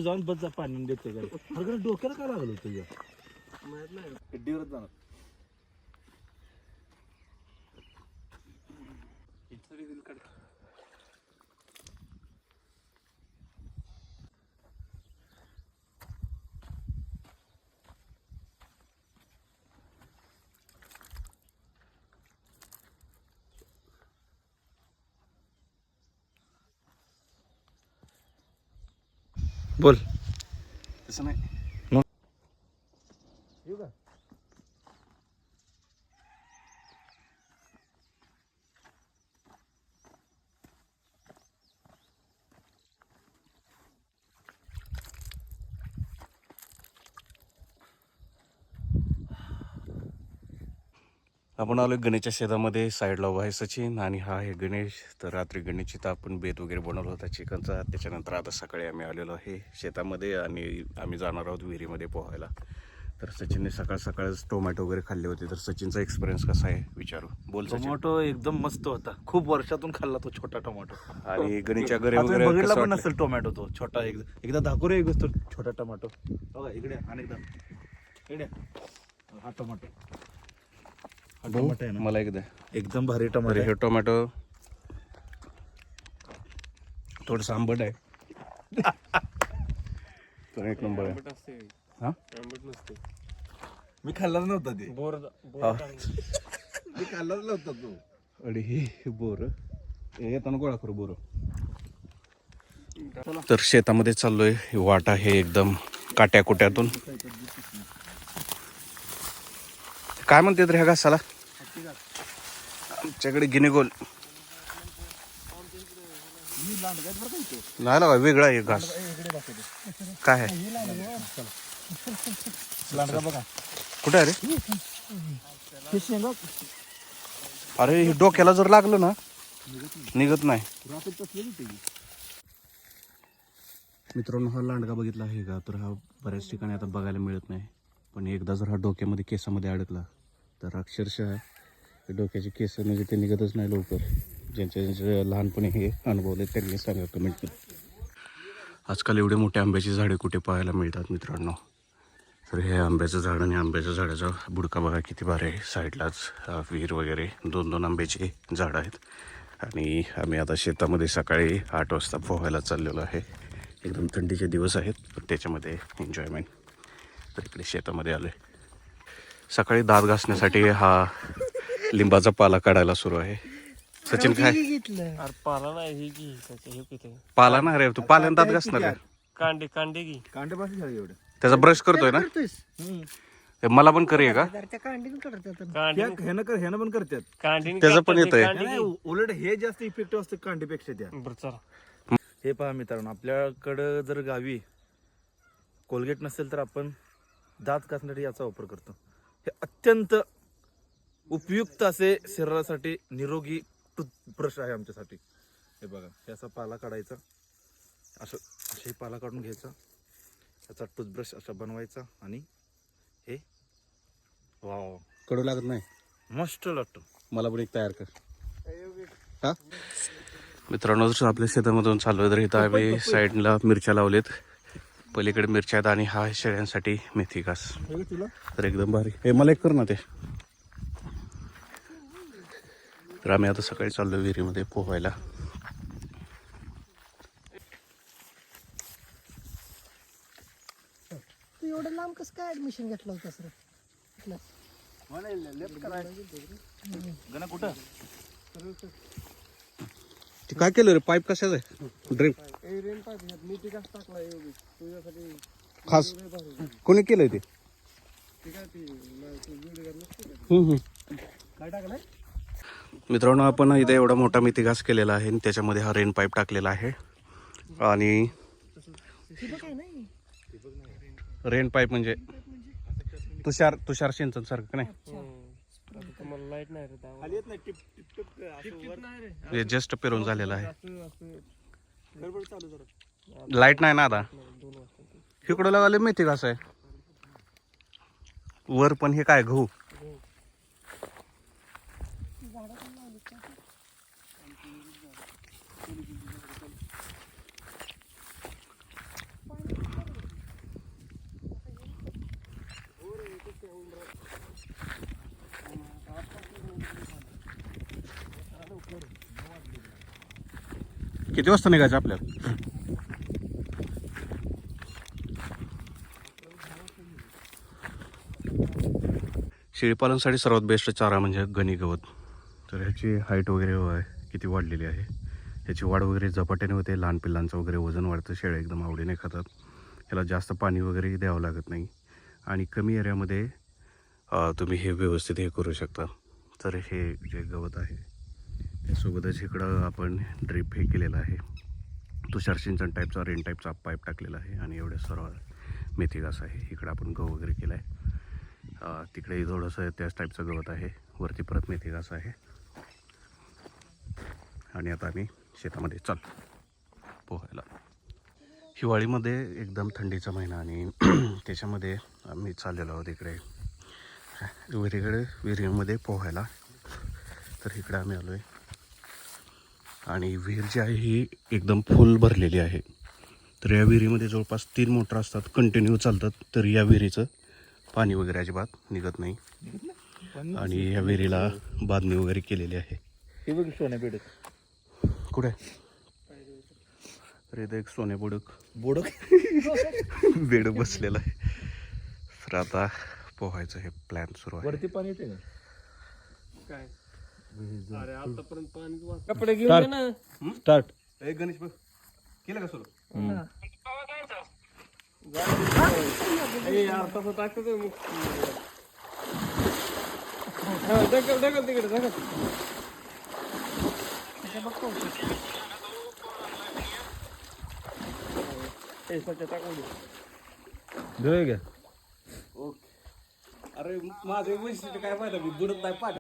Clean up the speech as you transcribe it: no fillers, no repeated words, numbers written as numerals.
जाऊन बस जा पाणी देते का डोक्याला काय लागलं तुझ्या माहित नाही खड्डीवरच जाणार बोल. तसं नाही मग येऊ का आपण आलो गणेशच्या शेतामध्ये. साईडला उभा आहे सचिन आणि हा आहे गणेश. तर रात्री गणेशची तर आपण बेत वगैरे बनवला होता चिकनचा. त्याच्यानंतर आता सकाळी आम्ही आलेलो आहे शेतामध्ये आणि आम्ही जाणार आहोत विहिरीमध्ये पोहायला. तर सचिनने सकाळ सकाळच टोमॅटो वगैरे खाल्ले होते. तर सचिनचा एक्सपिरियन्स कसा आहे विचारू. बोल सचिन. टोमॅटो एकदम मस्त होता. खूप वर्षातून खाल्ला तो छोटा टोमॅटो. आणि गणेशच्या घरी आता वगैरे बघितला कसं पण वाटलं? नसेल टोमॅटो तो छोटा एकदा दाखवू एक तो छोटा टोमॅटो बघा इकडे अनेकदा इकडे हा टोमॅटो हा टोमॅटो आहे ना मला एकदा एकदम भारी तर टोमॅटो हे टोमॅटो थोडंसं आंबट आहे. तर एक नंबर आहे. हा मी खाल्लाच नव्हता ते हा. मी खाल्लाच नव्हता तो. आणि हे बोर येताना गोळा करू बोर. तर शेतामध्ये चाललोय. वाट आहे एकदम काट्या कुट्यातून. काय म्हणते रे ह्या घासाला? आमच्याकडे गिनीगोल नाही लागा वेगळा आहे घास. काय आहे बघा कुठे आहे रे? अरे हे डोक्याला जर लागलं ना निघत नाही. मित्रांनो हा लांडगा बघितला आहे का? तर हा बऱ्याच ठिकाणी आता बघायला मिळत नाही. पण एकदा जर हा डोक्यामध्ये केसामध्ये अडकला तर अक्षरशः डोक्याचे केस म्हणजे ते निघतच नाही लवकर. ज्यांचे लहानपणी हे अनुभवले त्यांनी सांगा कमेंट. आजकाल एवढे मोठे आंब्याची झाडे कुठे पाहायला मिळतात मित्रांनो. तर हे आंब्याचं झाड आणि आंब्याच्या झाडाचा बुडका बघा किती भारी आहे. साईडलाच विहीर वगैरे 2-2 आंब्याची झाडं आहेत. आणि आम्ही आता शेतामध्ये सकाळी 8 वाजता पोहायला चाललेलो आहे. एकदम थंडीचे दिवस आहेत पण त्याच्यामध्ये एन्जॉयमेंट. तर इकडे शेतामध्ये आलो आहे. सकाळी दात घासण्यासाठी हा लिंबाचा पाला काढायला सुरू आहे. सचिन काय पाला नाही ही पाला नाही रे तू पाल्यानं दात घासणार का? कांडे कांडे की कांडे पासून झाले एवढं त्याचा ब्रश करतोय ना? हे मला पण करूया का? ह्यानं पण करतात. कांडे त्याचं पण येतंय. नाही, उलट हे जास्त इफेक्टिव्ह असतं कांडीपेक्षा त्या. हे पहा मित्रांनो आपल्याकडं जर गावी कोलगेट नसेल तर आपण दात घासण्यासाठी याचा वापर करतो. हे अत्यंत उपयुक्त असे शरीरासाठी निरोगी टूथब्रश आहे आमच्यासाठी. हे बघा याचा पाला काढायचा असे पाला काढून घ्यायचा. याचा टूथब्रश असा बनवायचा आणि हे वाव कडू लागत नाही. मस्त लागतो. मला पण एक तयार कर. हा मित्रांनो जर आपल्या शेतामधून चालू आहे तर इथं आम्ही साईडला मिरच्या लावलेत. पलीकडे मिरच्या आहेत आणि हा शेळ्यांसाठी मेथी घास. तर एकदम भारी. हे मला एक कर ना ते. तर आम्ही आता सकाळी चाललो विहिरीमध्ये पोहायला. तू एवढं लांब कसं काय ऍडमिशन घेतलं होतं सर? कुठं ते काय केलं रे? पाईप कशाच आहे? ड्रिप खास कोणी केलंय ते? काय टाकलंय? मित्रांनो आपण इथे एवढा मोठा मेथी घास केलेला आहे आणि त्याच्यामध्ये हा रेन पाईप टाकलेला आहे. आणि रेन पाईप म्हणजे तुषार सिंचन सारखं नाही. लाईट नाही रे खाली येत नाही. टिप टिप टिप असं वर हे जस्ट पेरून झालेलं आहे. गडबड चालू जरा. लाईट नाही ना आता. इकडं लावले मेथी घास आहे वर. पण हे काय गहू? किती वाजता निघायचं आपल्याला? शेळीपालनसाठी सर्वात बेस्ट चारा म्हणजे गणी गवत. तर ह्याची हाईट वगैरे किती वाढलेली आहे. ह्याची वाढ वगैरे झपाट्याने होते. लहान पिल्लांचं वगैरे वजन वाढतं. शेळ्या एकदम आवडीने खातात. ह्याला जास्त पाणी वगैरे द्यावं लागत नाही आणि कमी एरियामध्ये तुम्ही हे व्यवस्थित हे करू शकता. तर हे जे गवत आहे त्यासोबतच इकडं आपण ड्रिप हे केलेलं आहे. तुषार सिंचन टाईपचा रेन टाईपचा पाईप टाकलेला आहे आणि एवढे सर्व मेथी घास आहे. इकडं आपण गहू वगैरे केला आहे. तिकडे थोडंसं त्याच टाईपचं गवत आहे. वरती परत मेथी घास आहे. आणि आता आम्ही शेतामध्ये चालतो पोहायला. हिवाळीमध्ये एकदम थंडीचा महिना आणि त्याच्यामध्ये आम्ही चाललेलो आहोत इकडे विहिरीमध्ये पोहायला. तर इकडे आम्ही आलो आहे आणि विहीर जी आहे ही एकदम फुल भरलेली आहे. तर या विहिरीमध्ये जवळपास 3 मोटर असतात, कंटिन्यू चालतात. तर या विहिरीचं पाणी वगैरे अजिबात निघत नाही आणि या विहिरीला बांधणी वगैरे केलेली आहे. हे बघ सोन्या बेडक कुठे? तर इथं एक सोन्या बोडक बेड बसलेला आहे. तर आता पोहायचं हे प्लॅन सुरू आहे. वरती पाणी येते का? काय अरे आतापर्यंत पाणी कपडे घेऊन ये ना. स्टार्ट. एक गणेश बघ केलं का सुरू? यार तसं टाकतो मग ढकल ढकल तिकडे ढकल. टाकून दे. घे घ्या. अरे माझं वैशिष्ट्य काय माहिती, मी बुडत नाही पाठ